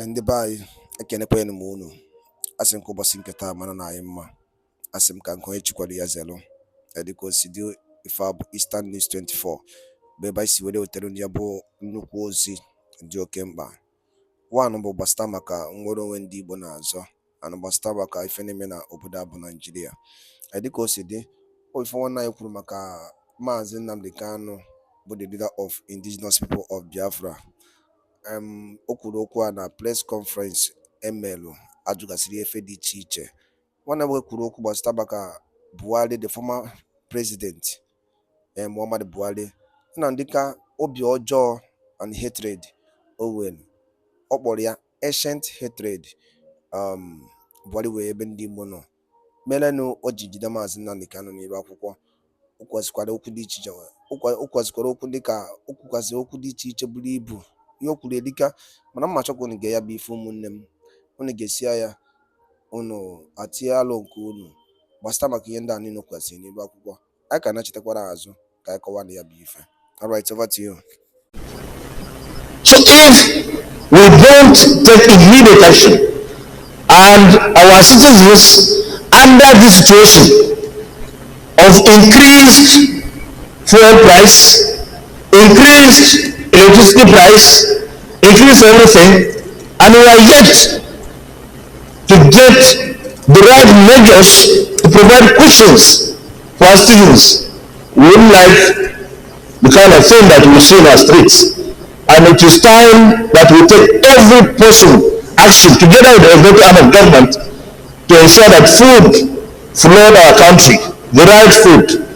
Ndị be anyị ekenekwanụ m unu. Asị m ka ụbọchị nke taa mara na anyị mma. Asị m ka nke onye chikwara ya zelu. Dịka o si dị ife a bụ Eastern News 24 bụ ebe anyị si were wetara ya bụ nnukwu ozi dị oke mkpa. One bụ gbasata maka nnwere onwe ndị Igbo na-azọ ana gbasata maka ife na-eme na obodo a bụ Naijiria. Dịka o si dị ife nwanne anyị kwuru maka Maazị Nnamdi Kanu bụ the leader of indigenous people of Biafra. O kwuru okwu a na press conference emelụ ajụgasịrị efe dị iche iche. Nwanne m kwuru okwu gbasata maka Buhari, the former president, Muhammadu Buhari, na ndị ka obi ọjọọ and hatred o nwere. Ọ kpọrọ ya ancient hatred. Buhari wee ebe ndị Igbo nọ merenụ o ji jide Maazị Nnamdi Kanu n'iru akwụkwọ. Ụkwasịkwara okwu dị iche iche, ụkwasịkwara okwu dịka okwukwasịrị okwu dị iche iche buru ibu. Ihe o kwuru edika, mana mma chọkwa unu ga ya bụ ife ụmụnne m, unu ga-esia ya, unu atinye alụ nke unu gbasata maka ihe ndị a niile kwesịrị n'elu akwụkwọ. Anyị ka na-echetakwara azụ ka anyị kọwara ya bụ ife. All right, over to you. So if we don't take immediate action and our citizens under this situation of increased fuel price, increased electricity price, increase everything, and we are yet to get the right measures to provide cushions for our citizens. We wouldn't like the kind of thing that we see in our streets. And it is time that we take every possible action together with the executive arm of government to ensure that food flood our country, the right food.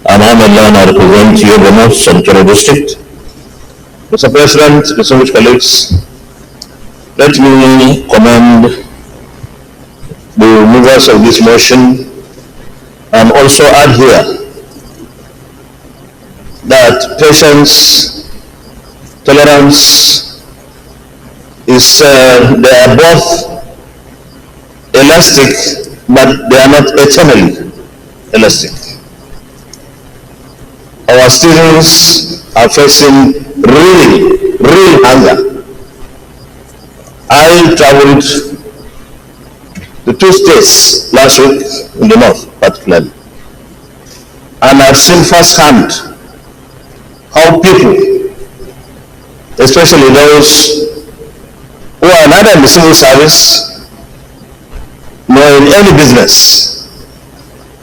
And I'm I represent Yobono, Central District. Mr. President, distinguished colleagues, let me commend the movers of this motion and also add here that patience, tolerance is, they are both elastic, but they are not eternally elastic. Our students are facing real hunger. I traveled to 2 states last week, in the north particularly, and I've seen firsthand how people, especially those who are neither in the civil service nor in any business,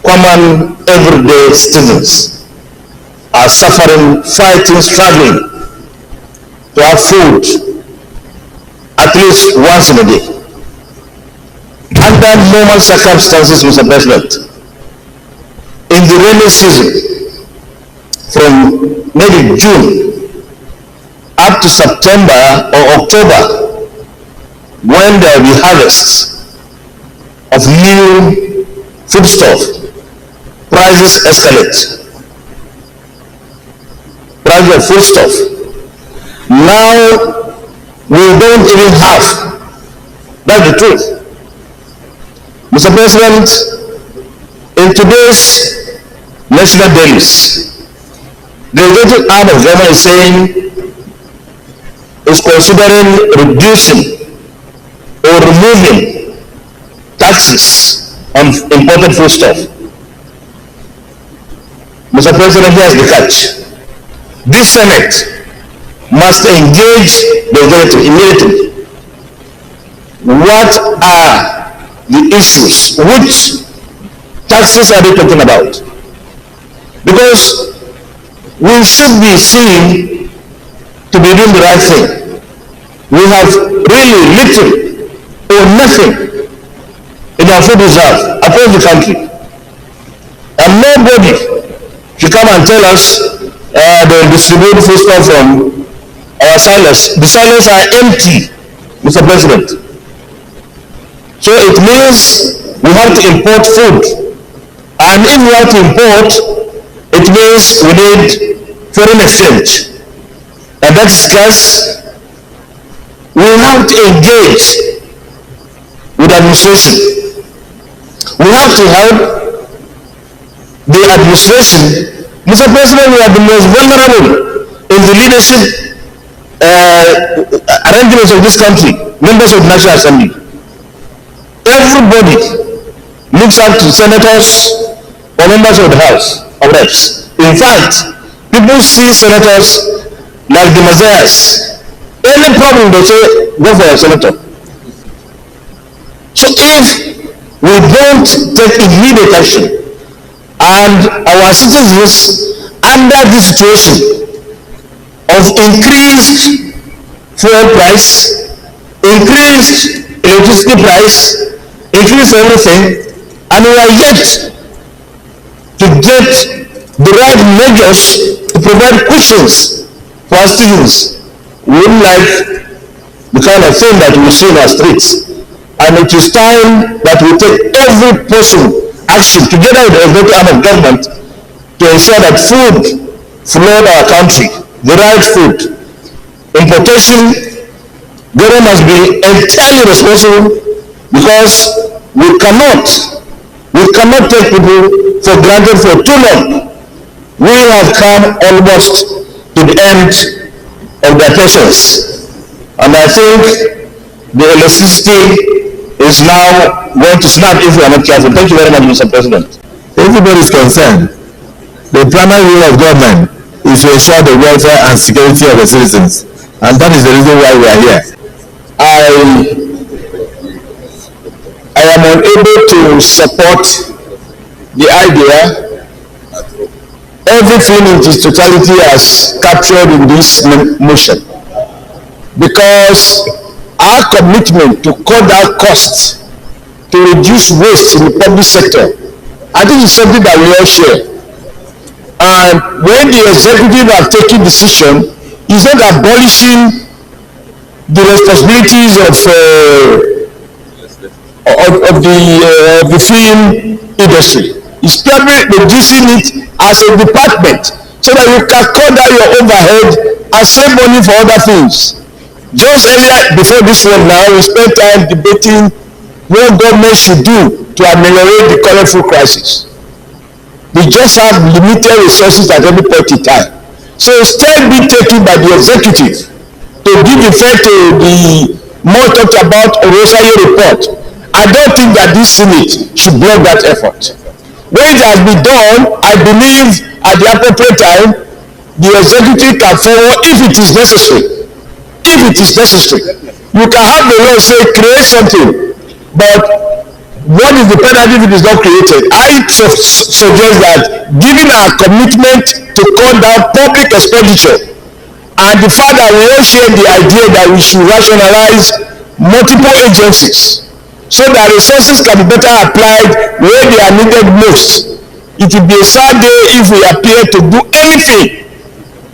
common everyday citizens, are suffering, fighting, struggling to have food at least once in a day. Under normal circumstances, Mr. President, in the rainy season, from maybe June up to September or October, when there will be harvests of new foodstuff, prices escalate. Price of foodstuff. Now we don't even have. That's the truth. Mr. President, in today's national dailies, the executive arm of government is saying is considering reducing or removing taxes on imported foodstuff. Mr. President, here's the catch. This Senate must engage the executive immediately. What are the issues? Which taxes are they talking about? Because we should be seen to be doing the right thing. We have really little or nothing in our food reserve across the country. And nobody should come and tell us they distribute foodstuff from our silos. The silos are empty, Mr. President. So it means we have to import food. And if we have to import, it means we need foreign exchange. And that's scarce. We have to engage with administration. We have to help the administration. Mr. President, we are the most vulnerable in the leadership arrangements of this country, members of the National Assembly, everybody looks up to senators or members of the House of Reps. In fact, people see senators like the messiahs. Any problem they say, go for a senator. So if we don't take immediate action and our citizens under this situation of increased fuel price, increased electricity price, increased everything, and we are yet to get the right measures to provide cushions for our citizens, we wouldn't like the kind of thing that we see in our streets. And it is time that we take every possible action together with the executive arm of government to ensure that food flood our country, the right food. Importation, government must be entirely responsible, because we cannot take people for granted for too long. We have come almost to the end of their patience, and I think the electricity is now going to snap if we are not careful. Thank you very much, Mr. President. Everybody is concerned. The primary role of government is to ensure the welfare and security of the citizens, and that is the reason why we are here. I am unable to support the idea everything in its totality as captured in this motion, because our commitment to cut down costs, to reduce waste in the public sector, I think is something that we all share. And when the executive have taken decision, it's not abolishing the responsibilities of the film industry. It's probably reducing it as a department so that you can cut down your overhead and save money for other things. Just earlier, before this one now, we spent time debating what government should do to ameliorate the current food crisis. We just have limited resources at every point in time. So instead being taken by the executive to give effect to the more talked about Orosaye report, I don't think that this Senate should block that effort. When it has been done, I believe at the appropriate time, the executive can forward if it is necessary. If it is necessary, you can have the law say create something, but what is the penalty if it is not created? I suggest that, given our commitment to cut down public expenditure and the fact that we all share the idea that we should rationalize multiple agencies so that resources can be better applied where they are needed most, it will be a sad day if we appear to do anything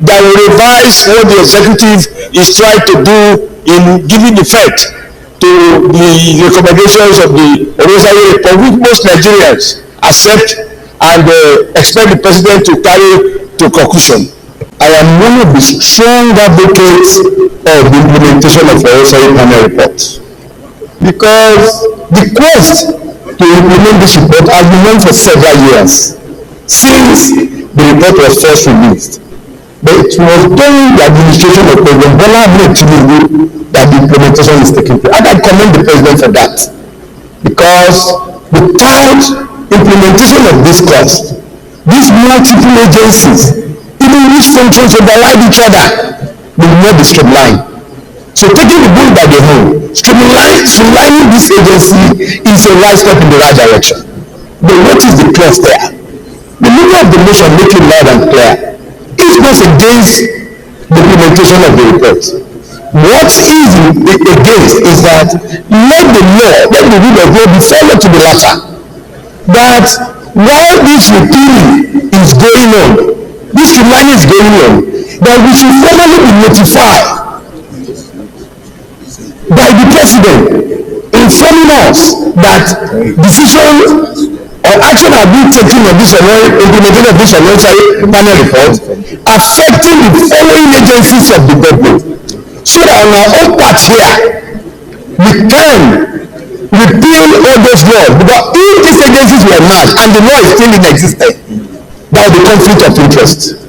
that will revise what the executive is trying to do in giving effect to the recommendations of the Orosaye report, which most Nigerians accept and expect the president to carry to conclusion. I am one of the strong advocates of the implementation of the Orosaye panel report, because the quest to implement this report has been on for several years since the report was first released. But it was during the administration of President Bola Ahmed Tinubu that the implementation is taking place. And I commend the president for that, because without implementation of this cost, these multiple agencies, even which functions override each other, will not be streamlined. So taking the bull by the horn, streamlining this agency is a right step in the right direction. But what is the clause there? The leader of the motion make it loud and clear. It was against the implementation of the report. What is against is that let the rule of law be followed to the latter. That while this repealing is going on, this streamlining is going on, that we should formally be notified by the president informing us that decision or action have been taken on this implementation of this panel report affecting the following agencies of the government, so that on our own part here we can repeal all those laws. Because if these agencies were merged and the law is still in existence, there will be conflict of interest.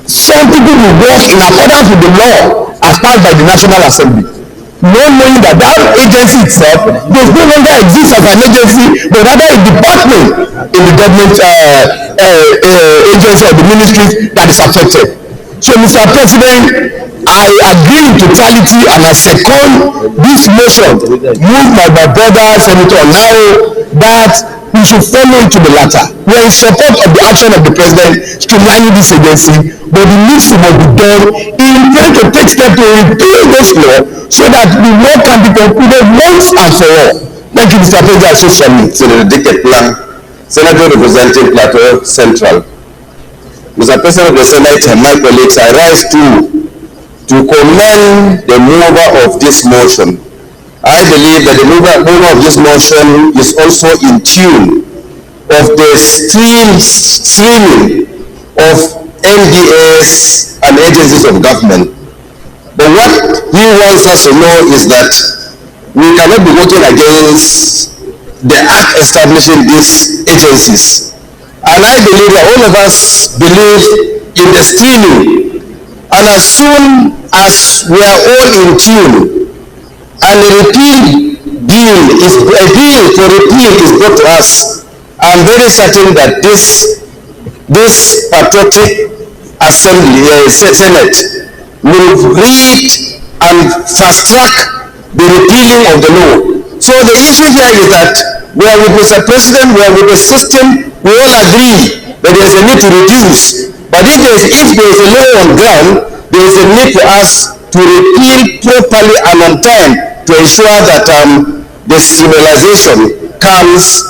Some people will work in accordance with the law as passed by the National Assembly. Not knowing that that agency itself does no longer exist as an agency, but rather a department in the government agency or the ministry that is affected. So, Mr. President, I agree in totality and I second this motion moved by my brother Senator Now that we should follow into the latter. We are in support of the action of the president streamlining this agency, but it needs to be done in trying to take steps to repeal this law so that the law can be concluded once and for all. Thank you, Mr. President. So from me, Senator Dickett Plan, Senator representing Plateau Central. Mr. President of the Senate and my colleagues, I rise to commend the mover of this motion. I believe that the mover of this motion is also in tune of the streaming of NDAs and agencies of government. But what he wants us to know is that we cannot be working against the act establishing these agencies. And I believe that all of us believe in the streaming. And as soon as we are all in tune and a bill for repeal is brought to us, I'm very certain that this patriotic assembly, Senate, will read and fast track the repealing of the law. So the issue here is that we are with Mr. President, we are with the system, we all agree that there is a need to reduce. But if there is a law on ground, there is a need for us to repeal properly and on time to ensure that the civilization comes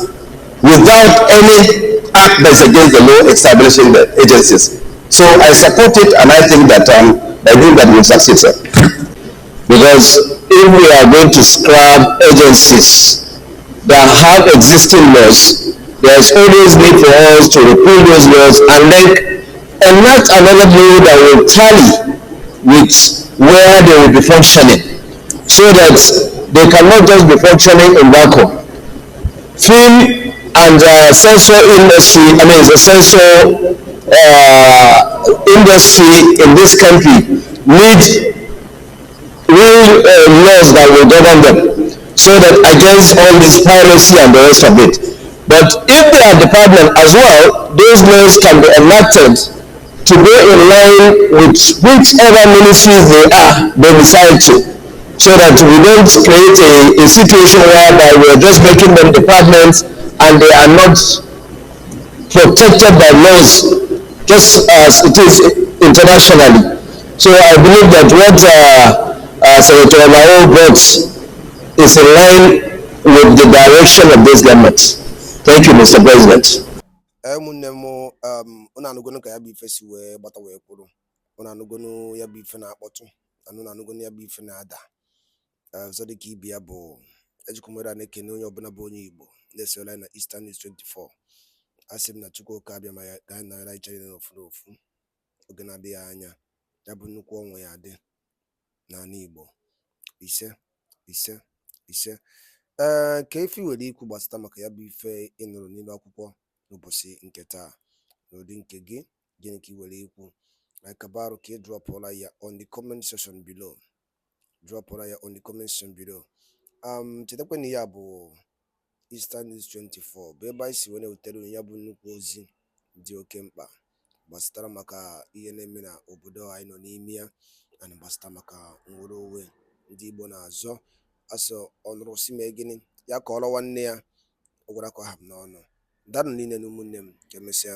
without any act that's against the law establishing the agencies. So I support it, and I think that will succeed, sir. because if we are going to scrap agencies that have existing laws, there is always need for us to repeal those laws and then enact another law that will tally with where they will be functioning, so that they cannot just be functioning in vacuum. Film and censor industry, the censor industry in this country need real laws that will govern them, so that against all this piracy and the rest of it. But if they are department as well, those laws can be enacted to go in line with whichever ministries they decide to, so that we don't create a situation whereby we are just making them departments and they are not protected by laws, just as it is internationally. So I believe that what Senator Mao brought is in line with the direction of this government. Thank you, Mr. President. Munemo una nugono ka ya bi fesi we bata we kwuru una nugono ya bi fe na akpọtụ anu na nugono ya bi fe na ada so dị ka ibia bụ ejikumera na ekene onye ọbụla bụ onye Igbo na-esola na Eastern News 24 asị m na Chukwu ka abịa ma ya ga na ra ichere na ofu oge na-adịghị anya ya bụ nnukwu ọnwụ ya dị n'ala Igbo ise ka efi were ikwu gbasata maka ya bụ ife ịnụrụ n'ilu akwụkwọ n'ụbọchị nke taa n'ụdị nke gị gịnị ka i were ikwu kabarụ ka ị drọpụla ya on the comment section below chetakwa na ya bụ Eastern News 24 bụ ebe anyị si wee na-ewetara ya bụ nnukwu ozi dị oke mkpa gbasatara maka ihe na-eme na obodo anyị nọ n'ime ya na gbasata maka nwere onwe ndị Igbo na-azọ asọ ọnụrụ si mee gịnị ya ka ọrụ nwanne ya ọ gwara ka ọ hapụ n'ọnụ danụ niile na ụmụnne m ka emesịa